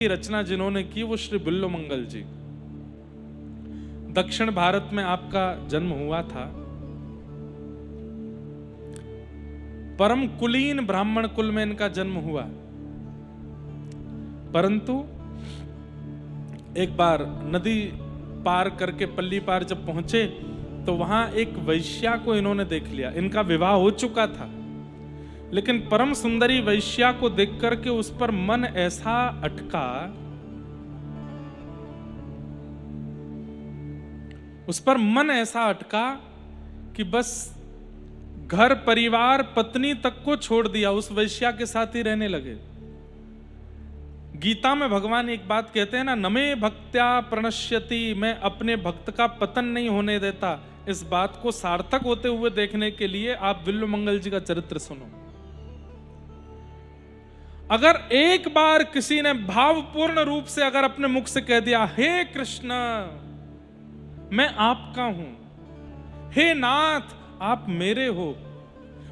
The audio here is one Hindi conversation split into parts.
की रचना जिन्होंने की वो श्री बिल्वमंगल जी। दक्षिण भारत में आपका जन्म हुआ था। परम कुलीन ब्राह्मण कुल में इनका जन्म हुआ, परंतु एक बार नदी पार करके पल्ली पार जब पहुंचे तो वहां एक वैश्या को इन्होंने देख लिया। इनका विवाह हो चुका था, लेकिन परम सुंदरी वैश्या को देख करके उस पर मन ऐसा अटका, कि बस घर परिवार पत्नी तक को छोड़ दिया, उस वैश्या के साथ ही रहने लगे। गीता में भगवान एक बात कहते हैं ना, नमे भक्त्या प्रणश्यति, मैं अपने भक्त का पतन नहीं होने देता। इस बात को सार्थक होते हुए देखने के लिए आप बिल्वमंगल जी का चरित्र सुनो। अगर एक बार किसी ने भावपूर्ण रूप से अगर अपने मुख से कह दिया, हे कृष्ण मैं आपका हूं, हे नाथ आप मेरे हो,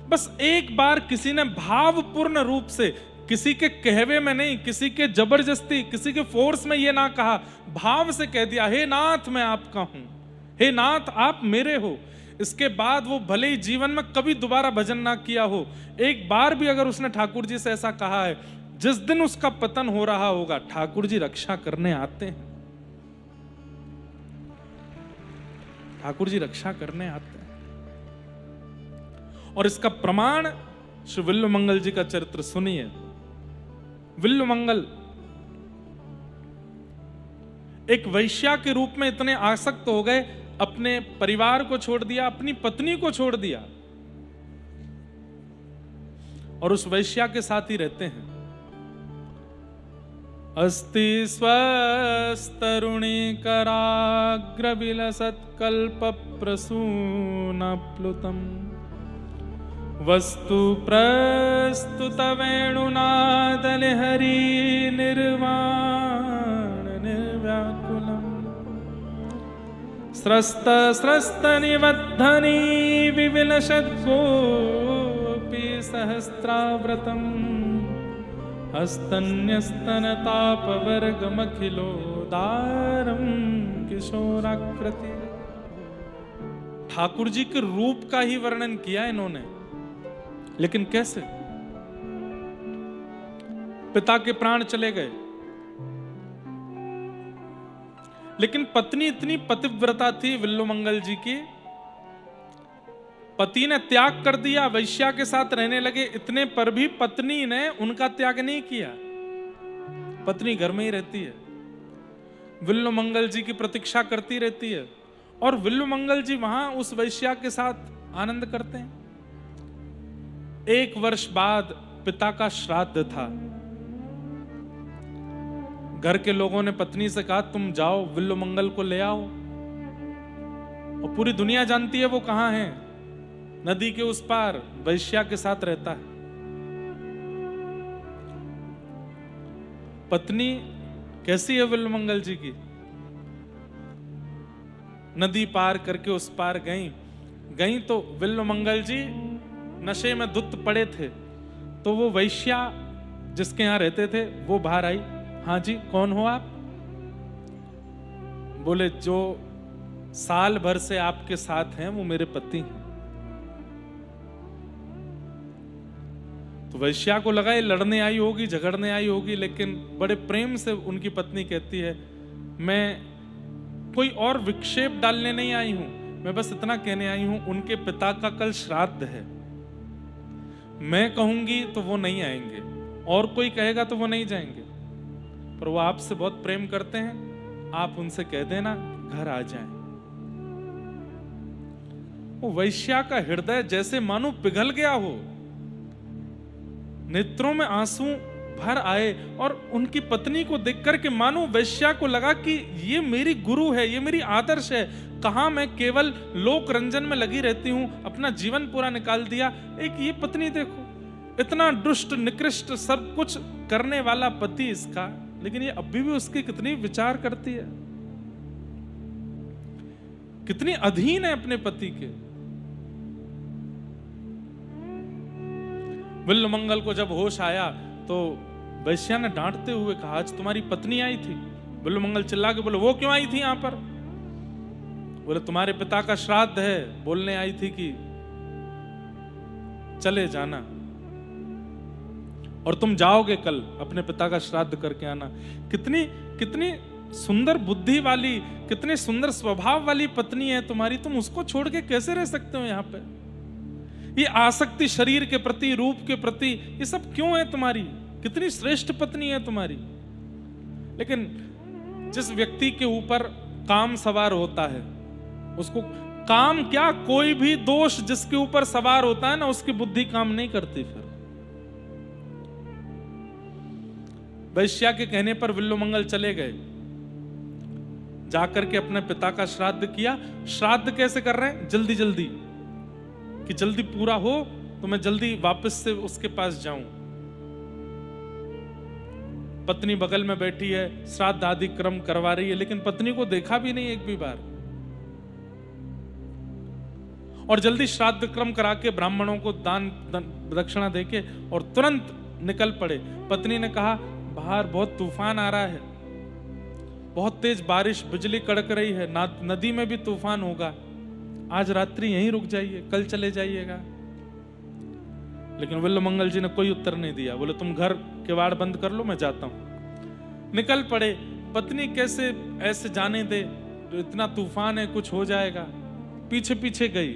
बस एक बार किसी ने भावपूर्ण रूप से, किसी के कहवे में नहीं, किसी के जबरदस्ती, किसी के फोर्स में ये ना कहा, भाव से कह दिया, हे नाथ मैं आपका हूं, हे नाथ आप मेरे हो, इसके बाद वो भले ही जीवन में कभी दोबारा भजन ना किया हो, एक बार भी अगर उसने ठाकुर जी से ऐसा कहा है, जिस दिन उसका पतन हो रहा होगा ठाकुर जी रक्षा करने आते हैं। ठाकुर जी रक्षा करने आते हैं। और इसका प्रमाण श्री बिल्वमंगल जी का चरित्र सुनिए। बिल्वमंगल एक वैश्या के रूप में इतने आसक्त हो गए, अपने परिवार को छोड़ दिया, अपनी पत्नी को छोड़ दिया और उस वैश्या के साथ ही रहते हैं। अस्ति स्वस्तरुणी कराग्र विलसत्कल्प प्रसूनप्लुतम् वस्तु प्रस्तुत वेणुनादलहरी निर्वाण निर्व्याकुलम् स्रस्त स्रस्त निबद्धनी विविलसद्गोपी सहस्राव्रतम् हस्तन्यस्तनतापवर्गमखिलोदारं किशोराकृति। ठाकुर जी के रूप का ही वर्णन किया इन्होंने, लेकिन कैसे? पिता के प्राण चले गए, लेकिन पत्नी इतनी पतिव्रता थी बिल्वमंगल जी की, पति ने त्याग कर दिया, वैश्या के साथ रहने लगे, इतने पर भी पत्नी ने उनका त्याग नहीं किया। पत्नी घर में ही रहती है, बिल्वमंगल जी की प्रतीक्षा करती रहती है, और बिल्वमंगल जी वहां उस वैश्या के साथ आनंद करते हैं। 1 वर्ष बाद पिता का श्राद्ध था। घर के लोगों ने पत्नी से कहा, तुम जाओ बिल्वमंगल को ले आओ। और पूरी दुनिया जानती है वो कहां है, नदी के उस पार वैश्या के साथ रहता है। पत्नी कैसी है बिल्वमंगल जी की? नदी पार करके उस पार गई तो बिल्वमंगल जी नशे में धुत पड़े थे, तो वो वैश्या जिसके यहां रहते थे वो बाहर आई। हाँ जी कौन हो आप? बोले जो साल भर से आपके साथ हैं वो मेरे पति हैं। तो वैश्या को लगा ये लड़ने आई होगी, झगड़ने आई होगी, लेकिन बड़े प्रेम से उनकी पत्नी कहती है, मैं कोई और विक्षेप डालने नहीं आई हूं, मैं बस इतना कहने आई हूं, उनके पिता का कल श्राद्ध है, मैं कहूंगी तो वो नहीं आएंगे, और कोई कहेगा तो वो नहीं जाएंगे, पर वो आपसे बहुत प्रेम करते हैं, आप उनसे कह देना घर आ जाएं। वो वैश्या का हृदय जैसे मानो पिघल गया हो, नेत्रों में आंसू भर आए, और उनकी पत्नी को देखकर के मानो वैश्या को लगा कि ये मेरी गुरु है, ये मेरी आदर्श है, कहां मैं केवल लोक रंजन में लगी रहती हूं, अपना जीवन पूरा निकाल दिया। एक ये पत्नी देखो, इतना दुष्ट निकृष्ट सब कुछ करने वाला पति इसका, लेकिन ये अभी भी उसकी कितनी विचार करती है, कितनी अधीन है अपने पति के। बिल्वमंगल को जब होश आया तो वैश्या ने डांटते हुए कहा, आज तुम्हारी पत्नी आई थी। बिल्वमंगल चिल्ला के बोले, वो क्यों आई थी यहां पर? बोले, तुम्हारे पिता का श्राद्ध है, बोलने आई थी कि चले जाना और तुम जाओगे कल अपने पिता का श्राद्ध करके आना। कितनी कितनी सुंदर बुद्धि वाली, कितने सुंदर स्वभाव वाली पत्नी है तुम्हारी, तुम उसको छोड़ के कैसे रह सकते हो यहाँ पे? ये आसक्ति शरीर के प्रति, रूप के प्रति, ये सब क्यों है तुम्हारी? कितनी श्रेष्ठ पत्नी है तुम्हारी। लेकिन जिस व्यक्ति के ऊपर काम सवार होता है, उसको काम क्या, कोई भी दोष जिसके ऊपर सवार होता है ना, उसकी बुद्धि काम नहीं करती। फिर वैश्या के कहने पर बिल्वमंगल चले गए, जाकर के अपने पिता का श्राद्ध किया। श्राद्ध कैसे कर रहे हैं? जल्दी जल्दी, कि जल्दी पूरा हो तो मैं जल्दी वापस से उसके पास जाऊं। पत्नी बगल में बैठी है, श्राद्ध आदि क्रम करवा रही है, लेकिन पत्नी को देखा भी नहीं एक भी बार। और जल्दी श्राद्ध क्रम करा के ब्राह्मणों को दान दक्षिणा देके और तुरंत निकल पड़े। पत्नी ने कहा, बाहर बहुत तूफान आ रहा है, बहुत तेज बारिश, बिजली कड़क रही है, नदी में भी तूफान होगा, आज रात्रि यहीं रुक जाइए, कल चले जाइएगा। लेकिन बिल्वमंगल जी ने कोई उत्तर नहीं दिया। बोले, तुम घर किवाड़ बंद कर लो, मैं जाता हूं। निकल पड़े। पत्नी कैसे ऐसे जाने दे, तो इतना तूफान है, कुछ हो जाएगा। पीछे पीछे गई।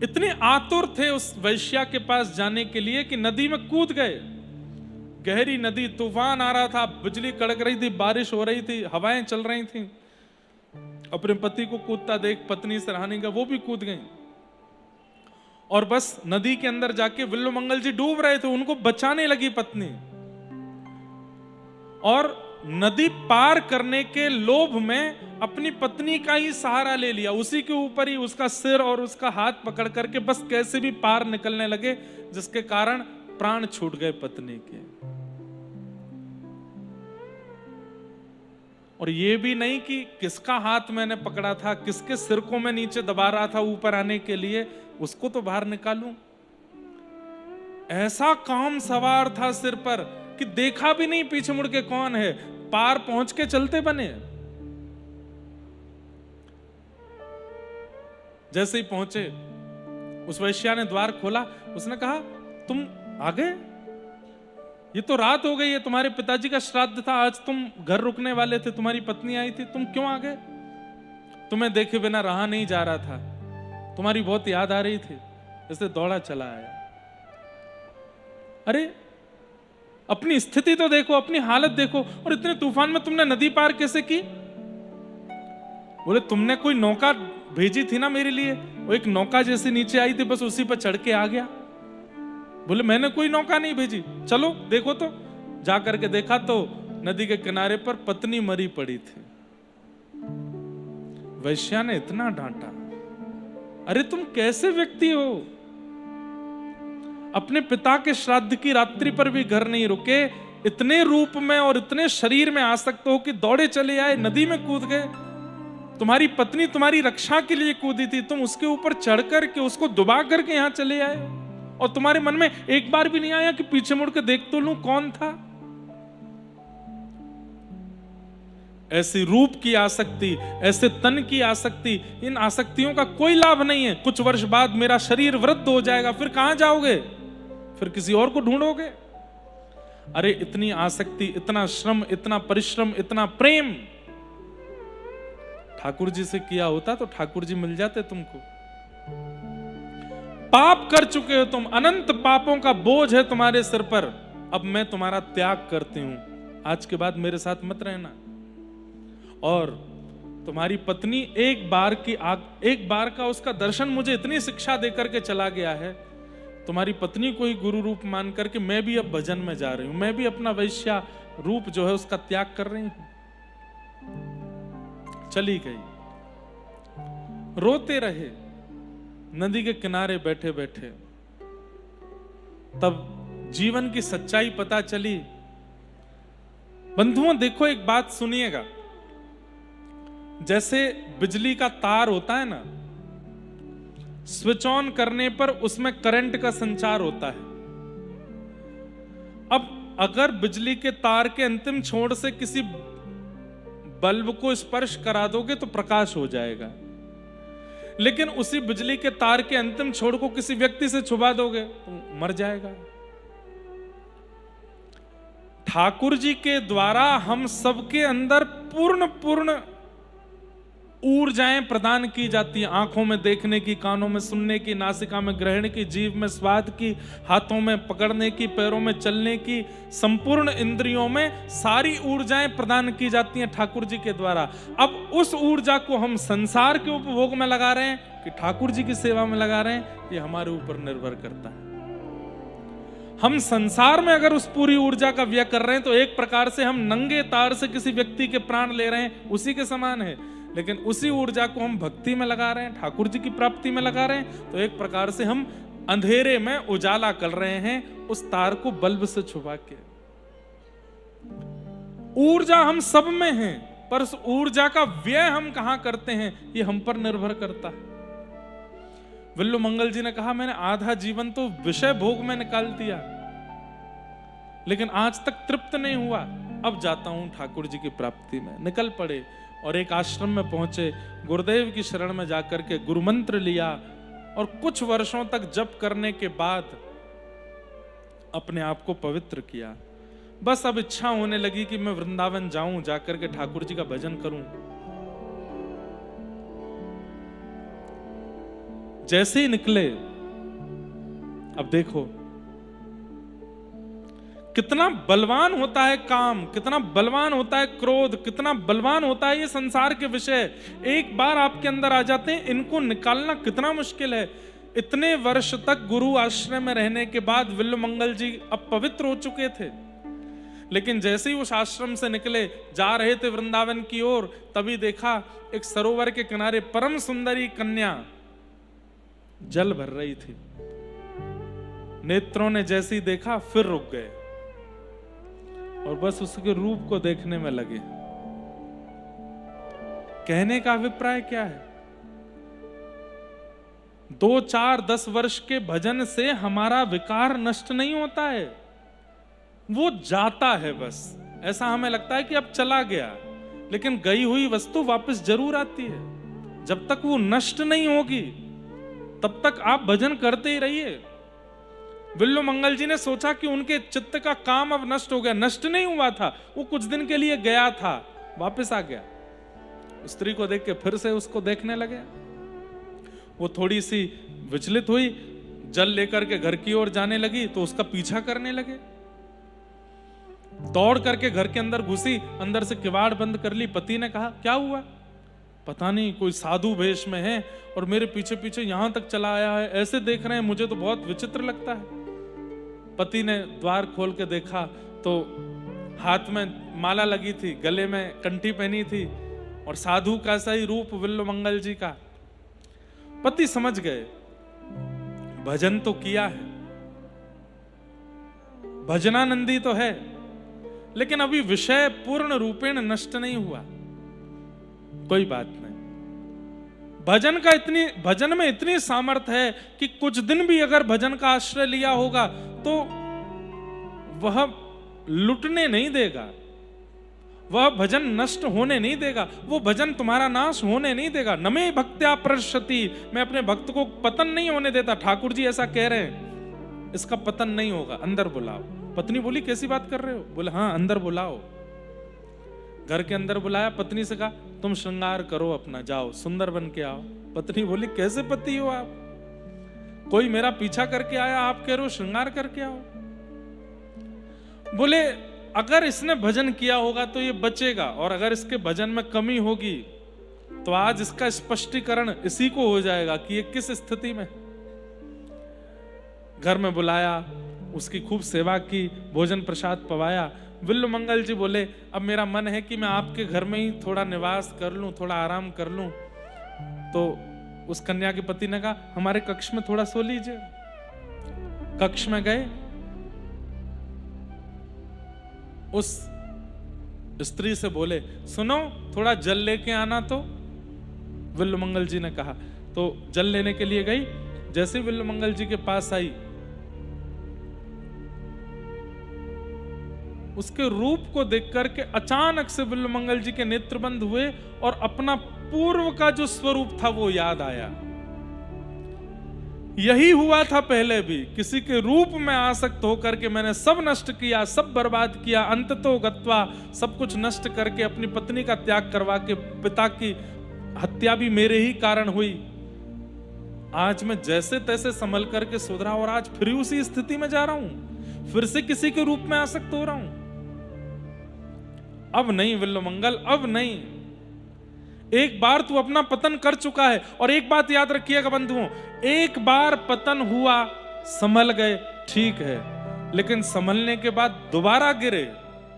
इतने आतुर थे उस वैश्या के पास जाने के लिए कि नदी में कूद गए। गहरी नदी, तूफान आ रहा था, बिजली कड़क रही थी, बारिश हो रही थी, हवाएं चल रही थी। अपने पति को कूदता देख पत्नी सराहनी का वो भी कूद गई। और बस नदी के अंदर जाके बिल्वमंगल जी डूब रहे थे, उनको बचाने लगी पत्नी। और नदी पार करने के लोभ में अपनी पत्नी का ही सहारा ले लिया, उसी के ऊपर ही उसका सिर और उसका हाथ पकड़ करके बस कैसे भी पार निकलने लगे, जिसके कारण प्राण छूट गए पत्नी के। और ये भी नहीं कि किसका हाथ मैंने पकड़ा था, किसके सिर को मैं नीचे दबा रहा था ऊपर आने के लिए, उसको तो बाहर निकालूं। ऐसा काम सवार था सिर पर कि देखा भी नहीं पीछे मुड़ के कौन है, पार पहुंच के चलते बने। जैसे ही पहुंचे, उस वैश्या ने द्वार खोला। उसने कहा, तुम आ गए? ये तो रात हो गई है, तुम्हारे पिताजी का श्राद्ध था, आज तुम घर रुकने वाले थे, तुम्हारी पत्नी आई थी, तुम क्यों आ गए? तुम्हें देखे बिना रहा नहीं जा रहा था, तुम्हारी बहुत याद आ रही थी, इसलिए दौड़ा चला आया। अरे अपनी स्थिति तो देखो, अपनी हालत देखो, और इतने तूफान में तुमने नदी पार कैसे की? बोले, तुमने कोई नौका भेजी थी ना मेरे लिए, वो एक नौका जैसे नीचे आई थी, बस उसी पर चढ़ के आ गया। बोले, मैंने कोई नौका नहीं भेजी, चलो देखो। तो जा करके देखा तो नदी के किनारे पर पत्नी मरी पड़ी थी। वैश्या ने इतना डांटा, अरे तुम कैसे व्यक्ति हो, अपने पिता के श्राद्ध की रात्रि पर भी घर नहीं रुके, इतने रूप में और इतने शरीर में आसक्त हो कि दौड़े चले आए, नदी में कूद गए। तुम्हारी पत्नी तुम्हारी रक्षा के लिए कूदी थी, तुम उसके ऊपर चढ़ करके उसको डुबा करके यहां चले आए, और तुम्हारे मन में एक बार भी नहीं आया कि पीछे मुड़ के देख तो लूं कौन था। ऐसी रूप की आसक्ति, ऐसे तन की आसक्ति, इन आसक्तियों का कोई लाभ नहीं है। कुछ वर्ष बाद मेरा शरीर वृद्ध हो जाएगा, फिर कहां जाओगे? फिर किसी और को ढूंढोगे। अरे इतनी आसक्ति, इतना श्रम, इतना परिश्रम, इतना प्रेम ठाकुर जी से किया होता तो ठाकुर जी मिल जाते तुमको। पाप कर चुके हो तुम, अनंत पापों का बोझ है तुम्हारे सिर पर, अब मैं तुम्हारा त्याग करती हूं, आज के बाद मेरे साथ मत रहना। और तुम्हारी पत्नी एक बार का उसका दर्शन मुझे इतनी शिक्षा देकर के चला गया है, तुम्हारी पत्नी को ही गुरु रूप मान करके मैं भी अब भजन में जा रही हूं, मैं भी अपना वैश्या रूप जो है उसका त्याग कर रही हूं। चली गई। रोते रहे नदी के किनारे बैठे बैठे। तब जीवन की सच्चाई पता चली। बंधुओं देखो, एक बात सुनिएगा, जैसे बिजली का तार होता है ना, स्विच ऑन करने पर उसमें करंट का संचार होता है। अब अगर बिजली के तार के अंतिम छोर से किसी बल्ब को स्पर्श करा दोगे तो प्रकाश हो जाएगा, लेकिन उसी बिजली के तार के अंतिम छोर को किसी व्यक्ति से छुपा दोगे तो मर जाएगा। ठाकुर जी के द्वारा हम सबके अंदर पूर्ण ऊर्जाएं प्रदान की जाती हैं। आंखों में देखने की, कानों में सुनने की, नासिका में ग्रहण की, जीभ में स्वाद की, हाथों में पकड़ने की, पैरों में चलने की, संपूर्ण इंद्रियों में सारी ऊर्जाएं प्रदान की जाती हैं ठाकुर जी के द्वारा। अब उस ऊर्जा को हम संसार के उपभोग में लगा रहे हैं कि ठाकुर जी की सेवा में लगा रहे हैं, ये हमारे ऊपर निर्भर करता है। हम संसार में अगर उस पूरी ऊर्जा का व्यय कर रहे हैं तो एक प्रकार से हम नंगे तार से किसी व्यक्ति के प्राण ले रहे हैं, उसी के समान है। लेकिन उसी ऊर्जा को हम भक्ति में लगा रहे हैं, ठाकुर जी की प्राप्ति में लगा रहे हैं, तो एक प्रकार से हम अंधेरे में उजाला कर रहे हैं उस तार को बल्ब से छुपा के। ऊर्जा हम सब में है, पर उस ऊर्जा का व्यय हम कहां करते हैं ये हम पर निर्भर करता है। विल्लु मंगल जी ने कहा, मैंने आधा जीवन तो विषय भोग में निकाल दिया, लेकिन आज तक तृप्त नहीं हुआ। अब जाता हूं ठाकुर जी की प्राप्ति में। निकल पड़े और एक आश्रम में पहुंचे। गुरुदेव की शरण में जाकर के गुरु मंत्र लिया और कुछ वर्षों तक जप करने के बाद अपने आप को पवित्र किया। बस अब इच्छा होने लगी कि मैं वृंदावन जाऊं, जाकर के ठाकुर जी का भजन करूं। जैसे ही निकले, अब देखो कितना बलवान होता है काम, कितना बलवान होता है क्रोध, कितना बलवान होता है ये संसार के विषय। एक बार आपके अंदर आ जाते हैं, इनको निकालना कितना मुश्किल है। इतने वर्ष तक गुरु आश्रम में रहने के बाद विल्लु मंगल जी अब पवित्र हो चुके थे, लेकिन जैसे ही उस आश्रम से निकले, जा रहे थे वृंदावन की ओर, तभी देखा एक सरोवर के किनारे परम सुंदरी कन्या जल भर रही थी। नेत्रों ने जैसे ही देखा फिर रुक गए और बस उसके रूप को देखने में लगे। कहने का अभिप्राय क्या है? 2, 4, 10 वर्ष के भजन से हमारा विकार नष्ट नहीं होता है, वो जाता है। बस ऐसा हमें लगता है कि अब चला गया, लेकिन गई हुई वस्तु वापस जरूर आती है। जब तक वो नष्ट नहीं होगी तब तक आप भजन करते ही रहिए। विल्लु मंगल जी ने सोचा कि उनके चित्त का काम अब नष्ट हो गया। नष्ट नहीं हुआ था, वो कुछ दिन के लिए गया था, वापस आ गया। स्त्री को देख के फिर से उसको देखने लगे। वो थोड़ी सी विचलित हुई, जल लेकर के घर की ओर जाने लगी तो उसका पीछा करने लगे। दौड़ करके घर के अंदर घुसी, अंदर से किवाड़ बंद कर ली। पति ने कहा, क्या हुआ? पता नहीं, कोई साधु वेश में है और मेरे पीछे पीछे यहां तक चला आया है, ऐसे देख रहे हैं, मुझे तो बहुत विचित्र लगता है। पति ने द्वार खोल के देखा तो हाथ में माला लगी थी, गले में कंठी पहनी थी और साधु का सा ही रूप विल्लु मंगल जी का। पति समझ गए, भजन तो किया है, भजनानंदी तो है, लेकिन अभी विषय पूर्ण रूपेण नष्ट नहीं हुआ। कोई बात नहीं, भजन में इतनी सामर्थ्य है कि कुछ दिन भी अगर भजन का आश्रय लिया होगा तो वह लुटने नहीं देगा, वह भजन नष्ट होने नहीं देगा, वो भजन तुम्हारा नाश होने नहीं देगा। नमे भक्त्या प्रशति, मैं अपने भक्त को पतन नहीं होने देता। ठाकुर जी ऐसा कह रहे हैं, इसका पतन नहीं होगा, अंदर बुलाओ। पत्नी बोली, कैसी बात कर रहे हो? बोले, हाँ अंदर बुलाओ। घर के अंदर बुलाया, पत्नी से कहा, तुम श्रृंगार करो अपना, जाओ सुंदर बन के आओ। पत्नी बोली, कैसे पति हो आप? कोई मेरा पीछा करके आया, आप कह रहे हो श्रृंगार करके आओ। बोले, अगर इसने भजन किया होगा तो ये बचेगा, और अगर इसके भजन में कमी होगी तो आज इसका स्पष्टीकरण इसी को हो जाएगा कि ये किस स्थिति में। घर में बुलाया, उसकी खूब सेवा की, भोजन प्रसाद पवाया। विल्लु मंगल जी बोले, अब मेरा मन है कि मैं आपके घर में ही थोड़ा निवास कर लूं, थोड़ा आराम कर लूं। तो उस कन्या के पति ने कहा, हमारे कक्ष में थोड़ा सो लीजिए। कक्ष में गए, उस स्त्री से बोले, सुनो थोड़ा जल लेके आना। तो विल्लु मंगल जी ने कहा, तो जल लेने के लिए गई। जैसे विल्वमंगल जी के पास आई, उसके रूप को देख करके अचानक से विल्वमंगल जी के नेत्र बंद हुए और अपना पूर्व का जो स्वरूप था वो याद आया। यही हुआ था पहले भी, किसी के रूप में आसक्त होकर के मैंने सब नष्ट किया, सब बर्बाद किया, अंततो गत्वा सब कुछ नष्ट करके अपनी पत्नी का त्याग करवा के पिता की हत्या भी मेरे ही कारण हुई। आज मैं जैसे तैसे संभल करके सुधरा और आज फिर उसी स्थिति में जा रहा हूं, फिर से किसी के रूप में आसक्त हो रहा हूं। अब नहीं विल्वमंगल, अब नहीं। एक बार तू अपना पतन कर चुका है। और एक बात याद रखिएगा बंधुओं, एक बार पतन हुआ, संभल गए, ठीक है, लेकिन संभलने के बाद दोबारा गिरे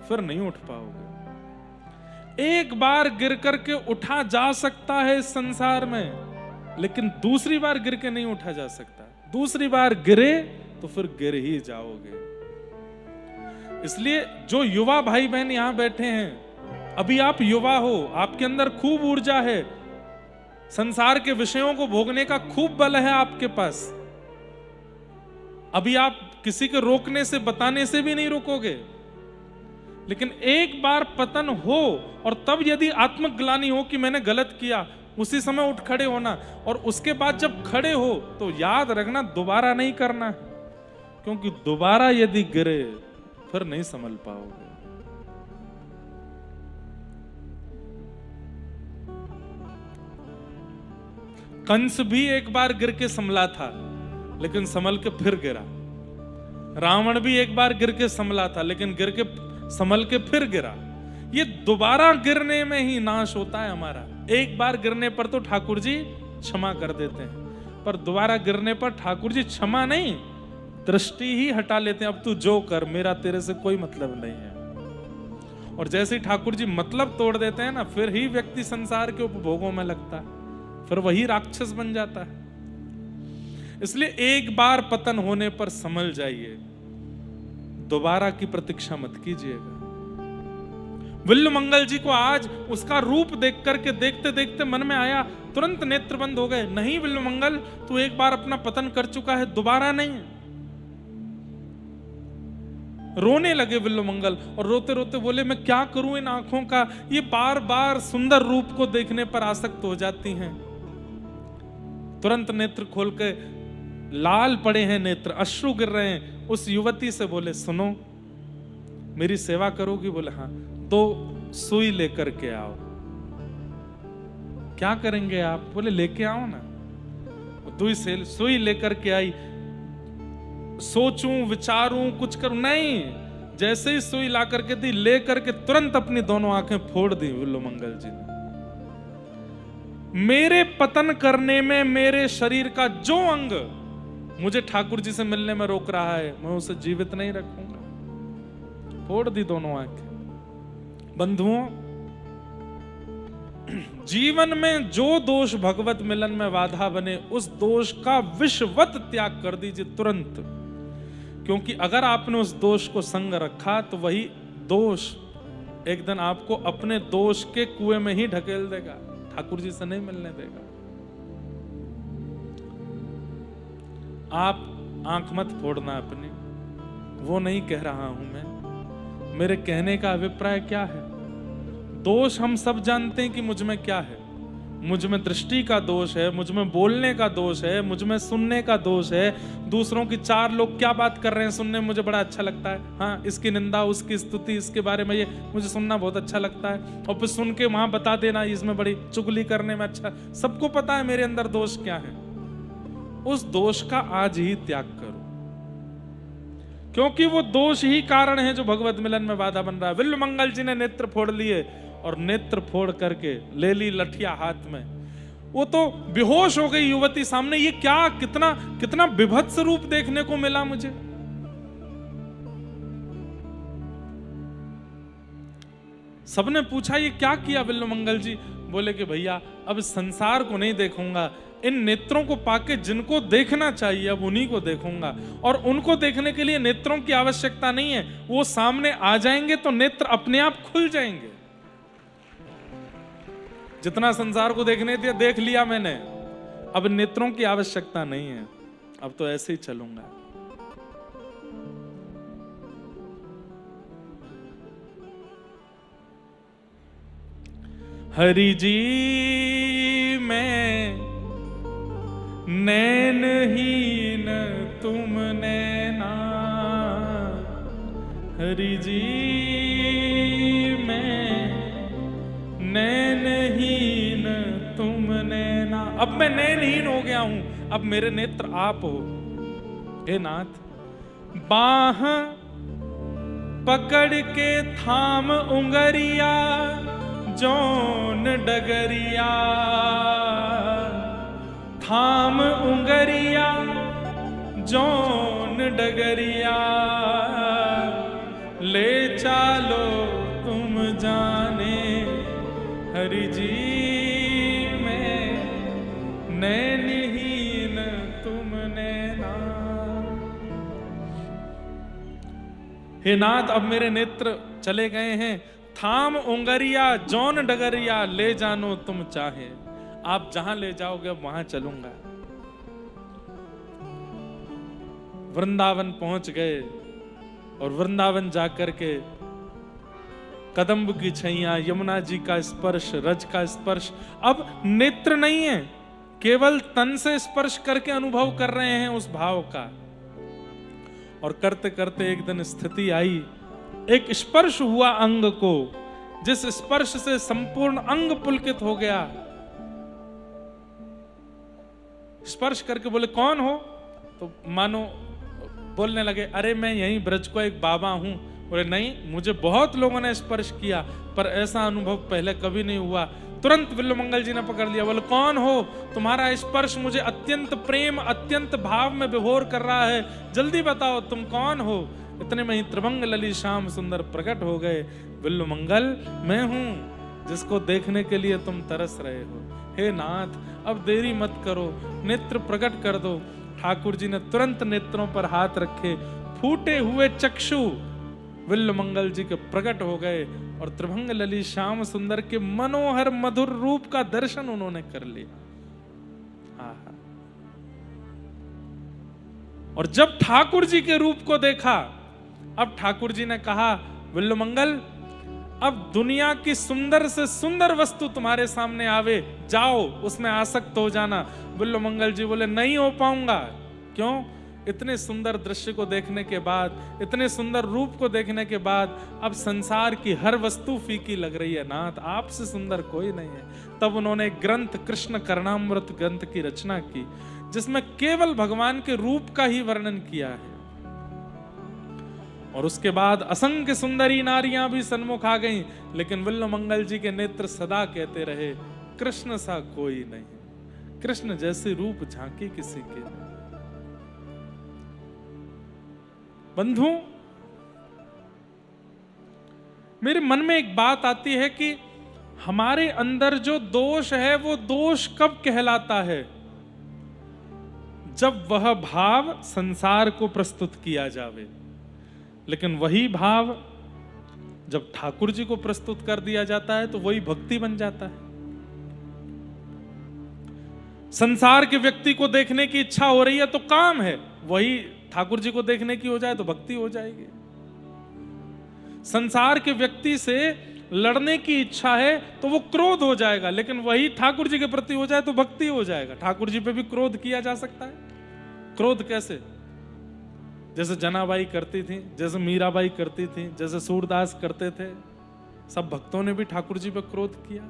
फिर नहीं उठ पाओगे। एक बार गिर करके उठा जा सकता है इस संसार में, लेकिन दूसरी बार गिर के नहीं उठा जा सकता। दूसरी बार गिरे तो फिर गिर ही जाओगे। इसलिए जो युवा भाई बहन यहां बैठे हैं, अभी आप युवा हो, आपके अंदर खूब ऊर्जा है, संसार के विषयों को भोगने का खूब बल है आपके पास। अभी आप किसी के रोकने से, बताने से भी नहीं रोकोगे, लेकिन एक बार पतन हो और तब यदि आत्मग्लानि हो कि मैंने गलत किया, उसी समय उठ खड़े होना। और उसके बाद जब खड़े हो तो याद रखना दोबारा नहीं करना, क्योंकि दोबारा यदि गिरे फिर नहीं संभल पाओगे। कंस भी एक बार गिर के संभला था, लेकिन संभल के फिर गिरा। रावण भी एक बार गिर के संभला था, लेकिन गिर के संभल के फिर गिरा। ये दोबारा गिरने में ही नाश होता है हमारा। एक बार गिरने पर तो ठाकुर जी क्षमा कर देते हैं, पर दोबारा गिरने पर ठाकुर जी क्षमा नहीं, दृष्टि ही हटा लेते हैं। अब तू जो कर, मेरा तेरे से कोई मतलब नहीं है। और जैसे ही ठाकुर जी मतलब तोड़ देते हैं ना, फिर ही व्यक्ति संसार के उपभोगों में लगता है, फिर वही राक्षस बन जाता है। इसलिए एक बार पतन होने पर संभल जाइए, दोबारा की प्रतीक्षा मत कीजिएगा। विल्वमंगल जी को आज उसका रूप देख करके देखते देखते मन में आया, तुरंत नेत्र बंद हो गए। नहीं विल्वमंगल, तू एक बार अपना पतन कर चुका है, दोबारा नहीं। रोने लगे विल्वमंगल और रोते रोते बोले, मैं क्या करूं इन आंखों का, ये बार बार सुंदर रूप को देखने पर आसक्त हो जाती हैं। तुरंत नेत्र खोल के, लाल पड़े हैं नेत्र, अश्रु गिर रहे हैं, उस युवती से बोले, सुनो मेरी सेवा करोगी? बोले हाँ। तो सुई लेकर के आओ। क्या करेंगे आप? बोले लेके आओ ना। दुई से सुई लेकर के आई। सोचूं विचारूं कुछ करूं, नहीं, जैसे ही सुई ला करके दी, ले करके तुरंत अपनी दोनों आंखें फोड़ दी विल्वमंगल जी ने। मेरे पतन करने में मेरे शरीर का जो अंग मुझे ठाकुर जी से मिलने में रोक रहा है, मैं उसे जीवित नहीं रखूंगा। फोड़ दी दोनों आंखें। बंधुओं, जीवन में जो दोष भगवत मिलन में बाधा बने, उस दोष का विषवत त्याग कर दीजिए तुरंत। क्योंकि अगर आपने उस दोष को संग रखा तो वही दोष एक दिन आपको अपने दोष के कुएं में ही ढकेल देगा, ठाकुर जी से नहीं मिलने देगा। आप आंख मत फोड़ना अपनी, वो नहीं कह रहा हूं मैं। मेरे कहने का अभिप्राय क्या है? दोष हम सब जानते हैं कि मुझ में क्या है। मुझ में दृष्टि का दोष है, मुझ में बोलने का दोष है, मुझ में सुनने का दोष है। दूसरों की चार लोग क्या बात कर रहे हैं सुनने में मुझे बड़ा अच्छा लगता है। हाँ, इसकी निंदा, उसकी स्तुति, इसके बारे में ये मुझे सुनना बहुत अच्छा लगता है। और फिर सुन के वहां बता देना इसमें बड़ी चुगली करने में अच्छा। सबको पता है मेरे अंदर दोष क्या है। उस दोष का आज ही त्याग करो, क्योंकि वो दोष ही कारण है जो भगवत मिलन में बाधा बन रहा है। विल्वमंगल जी ने नेत्र फोड़ लिए और नेत्र फोड़ करके ले ली लठिया हाथ में। वो तो बेहोश हो गई युवती सामने। ये क्या, कितना कितना विभत्स रूप देखने को मिला मुझे। सबने पूछा ये क्या किया विल्वमंगल जी? बोले कि भैया अब संसार को नहीं देखूंगा, इन नेत्रों को पाके जिनको देखना चाहिए अब उन्हीं को देखूंगा। और उनको देखने के लिए नेत्रों की आवश्यकता नहीं है, वो सामने आ जाएंगे तो नेत्र अपने आप खुल जाएंगे। जितना संसार को देखने दिया देख लिया मैंने, अब नेत्रों की आवश्यकता नहीं है, अब तो ऐसे ही चलूंगा। हरि जी मैं नैनहीन तुम नैना, हरि जी मैं नैनहीन तुम नैना। अब मैं नैनहीन हो गया हूं, अब मेरे नेत्र आप हो। हे नाथ, बाह पकड़ के थाम उंगरिया जौन डगरिया, थाम उंगरिया जौन डगरिया, ले चालो तुम जाने, हरि जी मैं नैनहीन तुम नैना। हे नाथ, अब मेरे नेत्र चले गए हैं, थाम उंगरिया जौन डगरिया, ले जानो तुम चाहे। आप जहां ले जाओगे अब वहां चलूंगा। वृंदावन पहुंच गए और वृंदावन जाकर के कदम्ब की छैया, यमुना जी का स्पर्श, रज का स्पर्श, अब नेत्र नहीं है, केवल तन से स्पर्श करके अनुभव कर रहे हैं उस भाव का। और करते करते एक दिन स्थिति आई, एक स्पर्श हुआ अंग को, जिस स्पर्श से संपूर्ण अंग पुलकित हो गया। स्पर्श करके बोले कौन हो, तो मानो बोलने लगे अरे मैं यहीं ब्रज को एक बाबा हूं। बोले नहीं, मुझे बहुत लोगों ने स्पर्श किया पर ऐसा अनुभव पहले कभी नहीं हुआ। तुरंत विल्वमंगल जी ने पकड़ लिया, बोले कौन हो, तुम्हारा स्पर्श मुझे अत्यंत प्रेम, अत्यंत भाव में विभोर कर रहा है, जल्दी बताओ तुम कौन हो। इतने में ही त्रिभंग लली श्याम सुंदर प्रकट हो गए। विल्वमंगल, मैं हूं जिसको देखने के लिए तुम तरस रहे हो। हे नाथ, अब देरी मत करो, नेत्र प्रकट कर दो। ठाकुर जी ने तुरंत नेत्रों पर हाथ रखे, फूटे हुए चक्षु विल्वमंगल जी के प्रकट हो गए और त्रिभंग लली श्याम सुंदर के मनोहर मधुर रूप का दर्शन उन्होंने कर लिया। आहा। और जब ठाकुर जी के रूप को देखा, अब ठाकुर जी ने कहा विल्वमंगल, अब दुनिया की सुंदर से सुंदर वस्तु तुम्हारे सामने आवे, जाओ उसमें आसक्त हो जाना। विल्वमंगल जी बोले नहीं हो पाऊंगा। क्यों? इतने सुंदर दृश्य को देखने के बाद, इतने सुंदर रूप को देखने के बाद अब संसार की हर वस्तु फीकी लग रही है नाथ, आपसे सुंदर कोई नहीं है। तब उन्होंने ग्रंथ कृष्ण करणामृत ग्रंथ की रचना की, जिसमें केवल भगवान के रूप का ही वर्णन किया है। और उसके बाद असंख्य सुंदरी नारियां भी सन्मुख आ गईं, लेकिन विल्वमंगल जी के नेत्र सदा कहते रहे कृष्ण सा कोई नहीं, कृष्ण जैसे रूप झांकी किसी के नहीं। बंधु, मेरे मन में एक बात आती है कि हमारे अंदर जो दोष है वो दोष कब कहलाता है? जब वह भाव संसार को प्रस्तुत किया जावे। लेकिन वही भाव जब ठाकुर जी को प्रस्तुत कर दिया जाता है तो वही भक्ति बन जाता है। संसार के व्यक्ति को देखने की इच्छा हो रही है तो काम है, वही ठाकुर जी को देखने की हो जाए तो भक्ति हो जाएगी। संसार के व्यक्ति से लड़ने की इच्छा है तो वो क्रोध हो जाएगा, लेकिन वही ठाकुर जी के प्रति हो जाए तो भक्ति हो जाएगा। ठाकुर जी पे भी क्रोध किया जा सकता है। क्रोध कैसे? जैसे जनाबाई करती थी, जैसे मीराबाई करती थी, जैसे सूरदास करते थे, सब भक्तों ने भी ठाकुर जी पे क्रोध किया।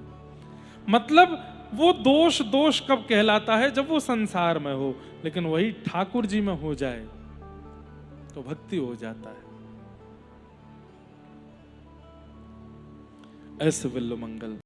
मतलब वो दोष कब कहलाता है? जब वो संसार में हो, लेकिन वही ठाकुर जी में हो जाए तो भक्ति हो जाता है। ऐसे विल्वमंगल।